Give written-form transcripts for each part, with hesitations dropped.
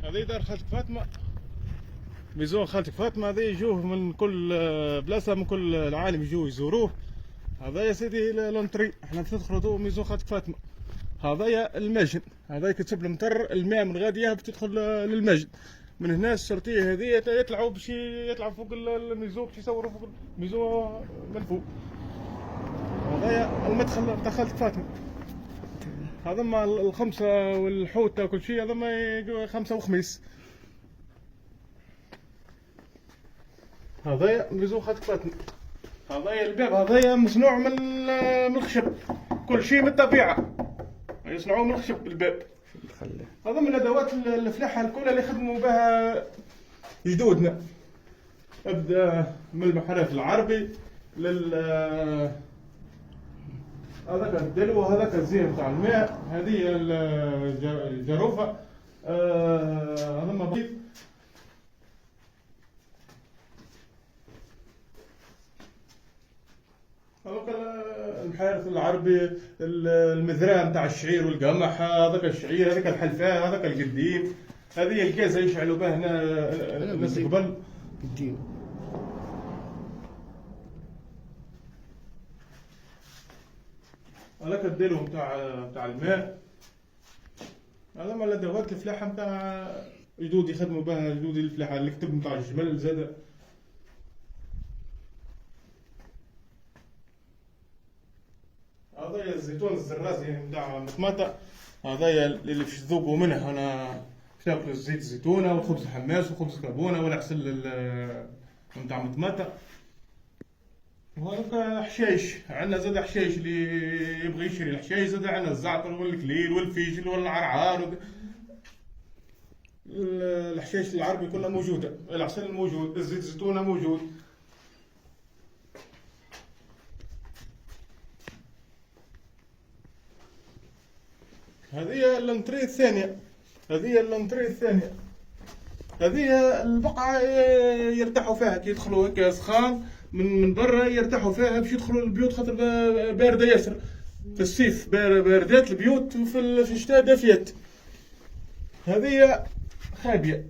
هذه دار خالتك فاطمة، ميزون خالتك فاطمة. هذا يجوه من كل بلاصة، من كل العالم يجوه يزوروه. هذا يا سيدي لونتري، احنا تدخلوا ميزون خالتك فاطمة. هذايا المجد، هذا كتب المطر الماء من غادية بتدخل للمجد. من هنا الشرطية هذه يطلعوا باش يطلعوا فوق الميزون باش يصوروا فوق الميزون من فوق. هذايا المدخل تاع خالتك فاطمة. هذا ما الخمسة والحوت كل شيء، هذا ما خمسة وخميس. هذايا ميزون خالتك فاطمة. هذايا الباب، هذايا مصنوع من الخشب، كل شيء من الطبيعة يصنعوه من الخشب الباب. هذا من ادوات الفلاحة الكل اللي خدموا بها جدودنا، ابدا من المحرث العربي لل هذاك الدلو، وهذاك الزين تاع الماء، هذه الجروفة، هذا مبيض. هذاك المحارث العربي، المذرام تاع الشعير والقمح، هذاك الشعير، هذاك الحلفاء، هذاك القديم، هذه الكازة يشعلوا بها هنا الناس قبل. هذاك الدلو تاع الماء. هذا مال ادوات الفلاحة نتاع جدودي يخدموا بها، جدودي الفلاحة اللي كتب نتاع الجمل زاد. هذايا الزيتون الزرازي نتاع مطماطة، هذايا اللي باش تذوقوا منه. انا تاكلوا الزيت الزيتونة والخبز الحماس وخبز كابونة والعسل نتاع مطماطة. وهذاك حشايش، عندنا زاد حشايش اللي يبغي يشري الحشايش، زاد عندنا الزعتر والكليل والفيجل والعرعار الحشايش العربي كلها موجودة، العسل موجود، الزيت الزيتونة موجود. هذه اللونتري الثانية، هذه اللونتري الثانية. هذه البقعة يرتاحوا فيها كي يدخلوا هكا سخان من برا، يرتاحوا فيها باش يدخلوا البيوت، خاطر باردة ياسر في الصيف، باردات البيوت، وفي الشتاء دافيات. هذه خابية،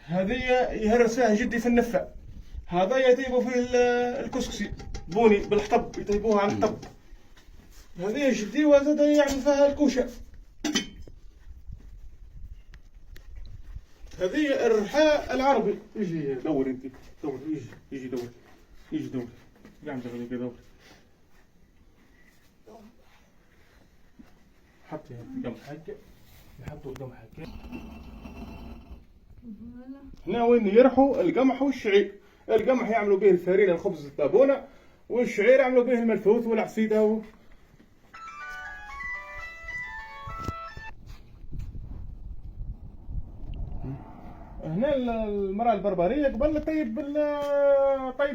هذه يهرس فيها جدي في النفة. هذا يطيبوا فيه الكسكسي بوني بالحطب، يطيبوها على الحطب. هذه جدي وزاد يعمل فيها الكوشة. هذه الرحاء العربي. يجي دور انت، دور، يجي دور، يجي دور، قاعد هذيك دور. حطي قدام هكا، نحطوا قدام هكا. هنا وين يرحوا القمح والشعير. القمح يعملوا به الفرينة الخبز الطابونة، والشعير يعملوا به الملفوف والعصيدة هنا المرأة البربرية قبل طيب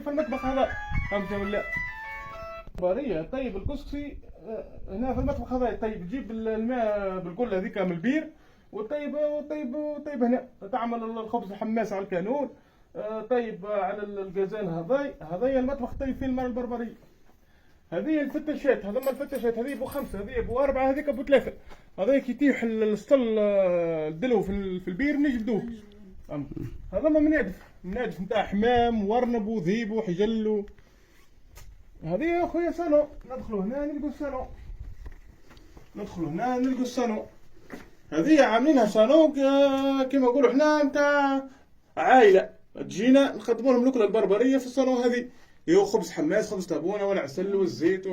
في المطبخ هذا، فهمت ولا؟ البربرية طيب الكسكسي هنا في المطبخ هذا. طيب تجيب الماء بالكل هذيك من البير، وطيب هنا تعمل الخبز الحماس على الكانون، طيب على الجازان. هذايا المطبخ طيب فيه المرأة البربرية. هذه الفتشات، هذوما الفتشات، هذه ابو 5، هذه ابو 4، هذيك ابو 3. هذا كي يطيح السطل الدلو في البير نجبدوه. هذا ما منادف نتاع حمام وارنب وذيب وحجل. هذه يا خويا صالون، ندخلوا هنا نلقوا الصالون، ندخلوا هنا نلقوا الصالون. هذه عاملينها صالون كيما نقولوا حنا نتاع عائلة، تجينا نخدموا لهم الأكلة البربرية في الصالون. هذه يو خبز حماس، خبز تابونة والعسل والزيت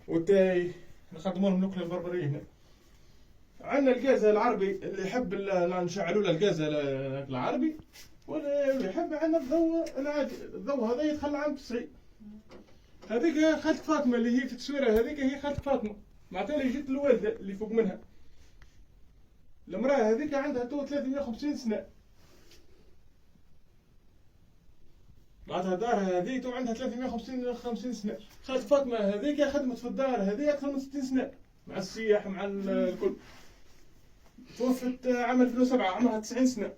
والتاي، نخدموا لهم الأكلة البربرية هنا. عندنا الغاز العربي اللي يحب نشعلوا له الغاز العربي، واللي يحب عندنا الضوء العادي. الضوء هذا يدخل عام 90. هذيك خالتك فاطمة اللي هي في التصويرة، هذيك هي خالتك فاطمة، معناتها اللي جت الوالدة اللي فوق منها. المرأة هذيك عندها تو 350 سنة، معناتها دارها هذيك تو عندها 350 سنة. خالتك فاطمة هذيك خدمت في الدار هذيك أكثر من 60 سنة، مع السياح مع الكل. توفت عام 2007، عمرها 90 سنة.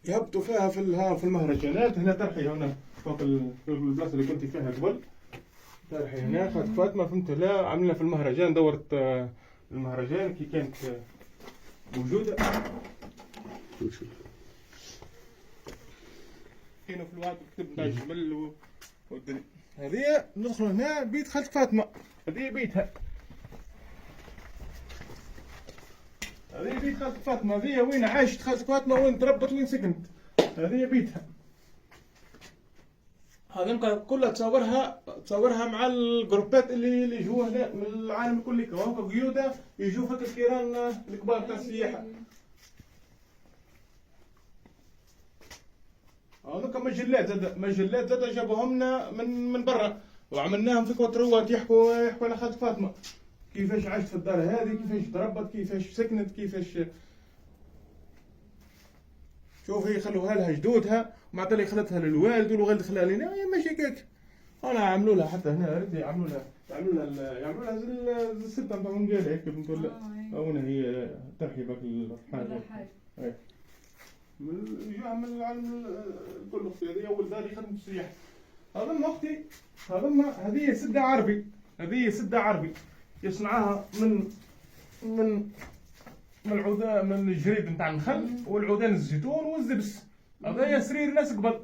يهبطوا فيها في المهرجانات. هنا ترحي هنا فوق البلاصة اللي كنت فيها قبل، ترحي هنا خالتك فاطمة، فهمت لا؟ عملنا في المهرجان، دورت المهرجان كي كانت موجودة. هنا في الوقت كتبنا الجمل والدنيا. هذه ندخلوا هنا بيت خالتك فاطمة. هذه بيتها. هذه بيت خالتك فاطمة. هذه وين عاشت خالتك فاطمة، وين تربت، وين سكنت. هذه بيتها. هذا كلها تصورها مع الجروبات اللي يجوا هنا من العالم كله. وهاكا قيودة يجوا فك الكيران الكبار تاع السياحة. هذوك مجلات زاد جابوهم لنا من برا، وعملناهم في كوتروات يحكوا على خالتك فاطمة، كيفاش عاشت في الدار هذه، كيفاش تربت، كيفاش سكنت، كيفاش. شوف هي خلوها لها جدودها، ومع ذلك خلتها للوالد، والوالد خلاها لنا. ماشي هكاك. انا عملوا لها حتى هنا رد يعملوا لها زي السته نتاع منقال هيك بنقول هنا هي ترحيبك للحاجه. اي جا من العالم كل اختي. هذه اول دار يخدم في السياحه. هذا اختي، هذه سده عربي يصنعها من العودان، من الجريد نتاع النخل والعودان الزيتون والزبس. هذا هي سرير ناس قبل.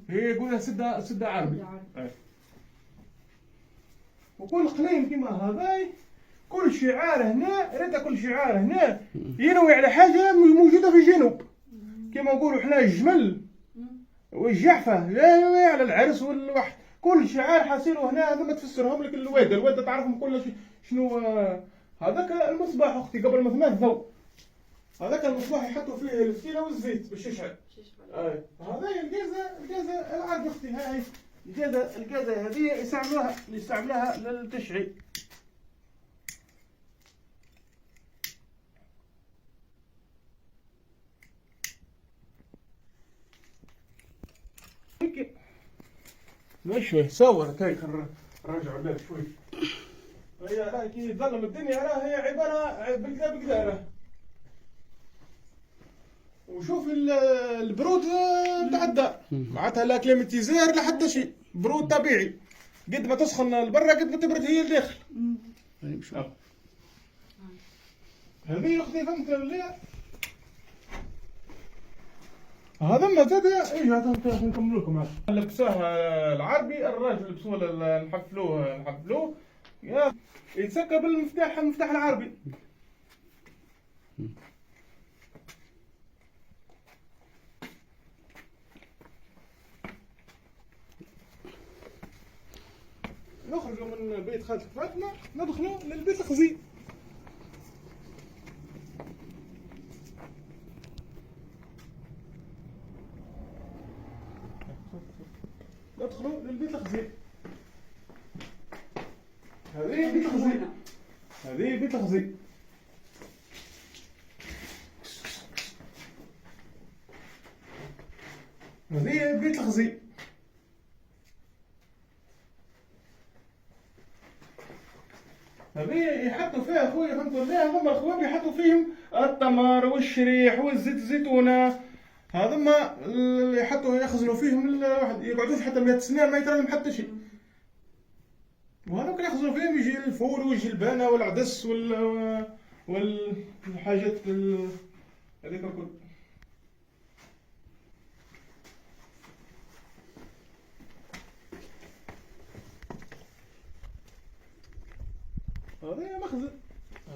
هي يقولها سده عربي. وكل قليم كيما هذاي كل شعار هنا ينوي على حاجه موجوده في الجنوب. كيما نقولوا حنا الجمل والجحفه ينوي على العرس والوحد. كل شعار حاصله هنا. هذا ما تفسرهم لك الوالده تعرفهم كل شنو. هذاك المصباح اختي قبل ما ثمات ضوء. هذاك المصباح يحطوا فيه الفتيله والزيت باش يشعل. هذا الجازه العرب اختي. هاي الجازه هذه يستعملوها للتشعيل. شوي صور كي نرجعوا الباب شوي. هي راهي كي تظلم الدنيا راهي عباره بكذا. وشوف البرود تاع الدار معناتها لا كليماتيزير لا حتى شيء، برود طبيعي. قد ما تسخن لبرا قد ما تبرد هي الداخل. هذه اختي فهمت ولا؟ هذا ما زاد ايش هذا نكمل لكم. لبسوه العربي، الراجل لبسوه نحفلوه يتسكى بالمفتاح العربي. نخرجوا من بيت خالتك فاطمة ندخلوا للبيت الخزي. ندخلوا للبيت الخزي. هذه بيت الخزي. هذه بيت الخزي. هذه يحطوا فيها خويا فهمت ولا؟ هما الخوان يحطوا فيهم التمر والشريح والزيت الزيتونه. هذوما اللي يحطوا يخزنوا فيهم الواحد يقعدوش حتى 100 سنه ما يترلم حتى شيء. وهذوك يخزنوا فيهم يجي الفول ويجي البانه والعدس والحاجات هذيك الكل.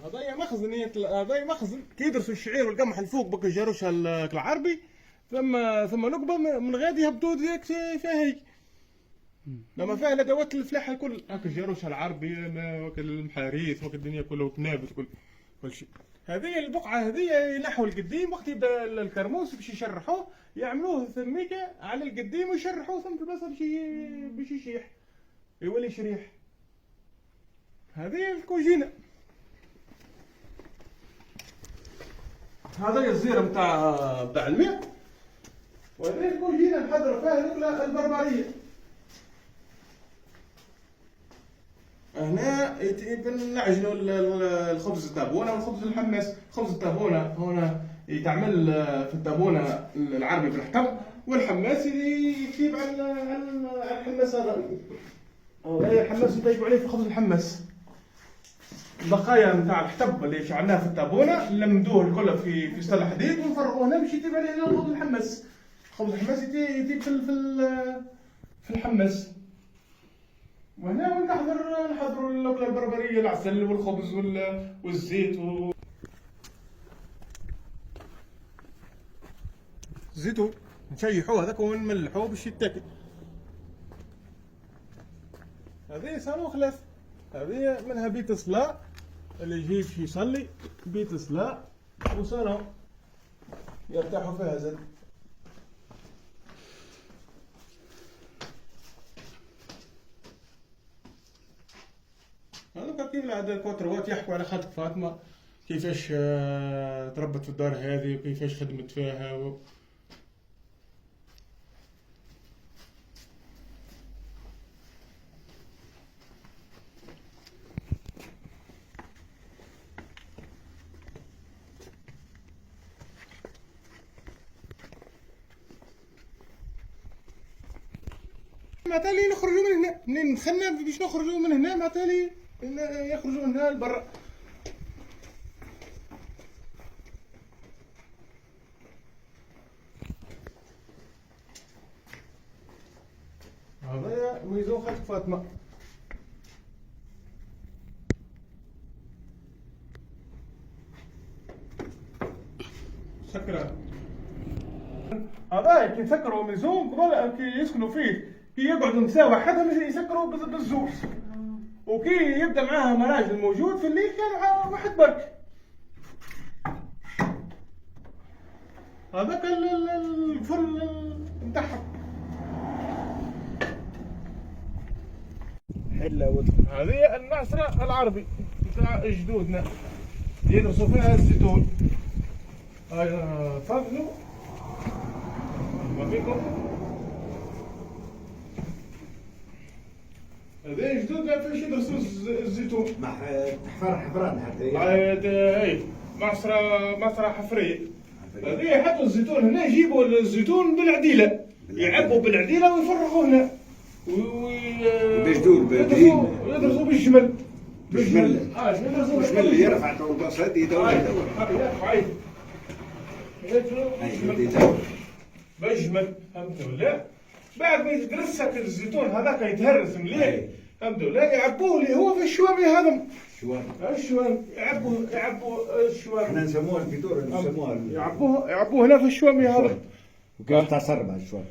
هذا مخزن كي يدرسوا الشعير والقمح الفوق بك الجاروش العربي. ثم نقبه من غادي يهبطوا ديك فيها هي. لما فيها الادوات الفلاحه الكل هاك الجاروش العربي وكل المحاريث وكل الدنيا كلها وكنابت كل شيء. هذه البقعه هذه ينحوا القديم وقت يبدا الكرموس باش يشرحوه يعملوه ثميكه على القديم ويشرحوه ثم في البلاصه باش يشيح يولي شريح. هذه الكوجينه. هذا الزيره نتاع الماء. وهذه الكوجينه نحضروا فيها الاكله البربريه. هنا نعجنوا الخبز التابونه والخبز الحماس. خبز التابونه هنا يتعمل في التابونه العربي بالحطب، والحماس يجيب على الحماس. هذا الحماس يطيبوا عليه في خبز الحماس. البقايا نتاع الحطب اللي شعلناه في الطابونه نلمدوه الكل في سطل حديد ونفرغوه هنا باش يطيب عليه الخبز الحمص. الخبز الحمص يطيب في الحمص. وهنا نحضروا الاكله البربريه، العسل والخبز والزيت الزيتون نشيحوه هذاك ونملحوه باش يتاكل. هذه صالون خلاف، هذه منها بيت صلاة اللي يجي باش يصلي، بيت صلاة وصالون يرتاحوا فيها زاد. هذوك كيف العادة الكوتروات يحكوا على خالتك فاطمة كيفاش تربت في الدار هذه وكيفاش خدمت فيها معناتها نخرجوا من هنا، منين دخلنا باش نخرجوا من هنا معناتها يخرجوا من هنا لبرا. هذايا ميزون خالتك فاطمة. سكرة هذايا كي يسكروا ميزون قبل كي يسكنوا فيه، كي يقعدوا مساء وحدهم يسكروا بالزور، وكي يبدا معاها مراجل موجود في الليل كان واحد برك. هذاك الفل نتاعهم. حلة هذه المعصرة العربي نتاع جدودنا يدرسوا فيها الزيتون. هاي تفضلوا ما فيكم. هذا جدودنا فاش يدرسوا الزيتون. حفران حتى هاي معصرة حفرية. هذه يحطوا الزيتون هنا، يجيبوا الزيتون بالعديلة، يعبوا بالعديلة ويفرغوا هنا بجدول يدرسوا بالجمل. بالجمل بالجمل يرفع الباص هذه يدور بالجمل. فهمت ولا؟ بعد ما يتدرس الزيتون هذاك يتهرس مليح، فهمت ولا؟ يعبوه اللي هو في الشوامي هذم. الشوامي يعبوا الشوامي. احنا نسموها الفطور نسموها يعبوه هنا في الشوامي هذا. وكيف تاع صربة الشوامي.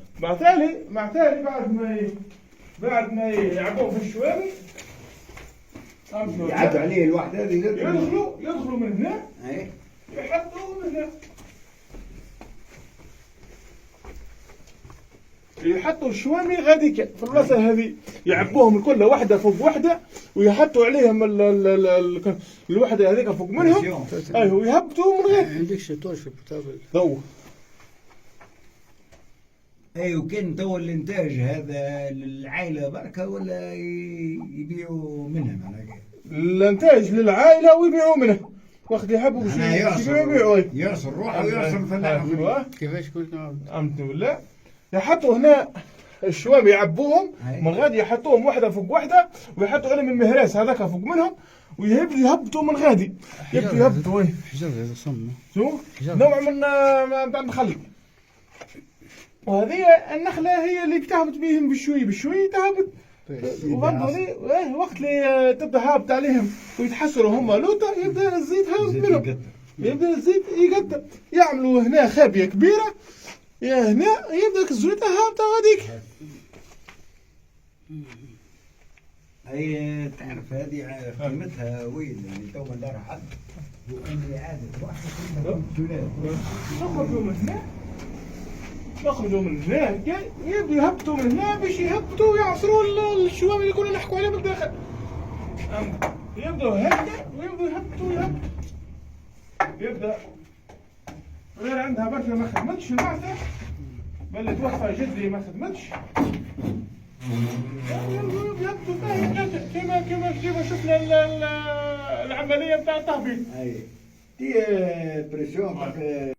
مع تالي بعد ما يعبوه في الشوامي يعدوا عليه الواحد هذه يدخلوا من هنا، يحطوا من هنا، يحطوا الشوامي غاديك في البلاصه هذه، يعبوهم الكل واحده فوق واحده ويحطوا عليهم الوحده هذيك فوق منهم. ايوه ويهبطوا من غير. عندك شطوش في البورتابل ضو. اي وكان تو الانتاج هذا للعائله بركه ولا يبيعوا منها معناها؟ الانتاج للعائله ويبيعوا منها، وقت يحبوا باش يبيعوا يعصر روحه ويعصر الفلاح. كيفاش قلت فهمت ولا؟ يحطوا هنا الشوامي يعبوهم من غادي، يحطوهم واحده فوق واحده ويحطوا عليهم المهراس هذاك فوق منهم ويبدوا يهبطوا من غادي، يبدوا يهبطوا. حجر هذا صم شو؟ نوع من تاع النخل. وهذه النخله هي اللي بتهبط بهم بشوي تهبط. وبرضه وقت اللي تبدا هابط عليهم ويتحسروا هم لوطه يبدا الزيت هابط منهم، يبدا الزيت يقدر. يعملوا هنا خابيه كبيره، يا هنا يبدا الزيت هابطه غاديك. هي تعرف هذه قيمتها وين يعني تو ما دار حد واني عادة واحد يخرجوا من هنا يبدوا يهبطوا من هنا باش يهبطوا ويعصروا الشوامي اللي كنا نحكوا عليها بالداخل. يبدوا هكذا ويبدوا يهبطوا يبدا غير عندها برشا ما خدمتش المعصرة، بل توفى جدي ما خدمتش. يبدو كما شفنا العملية بتاع التهبيط. اي دي بريسيون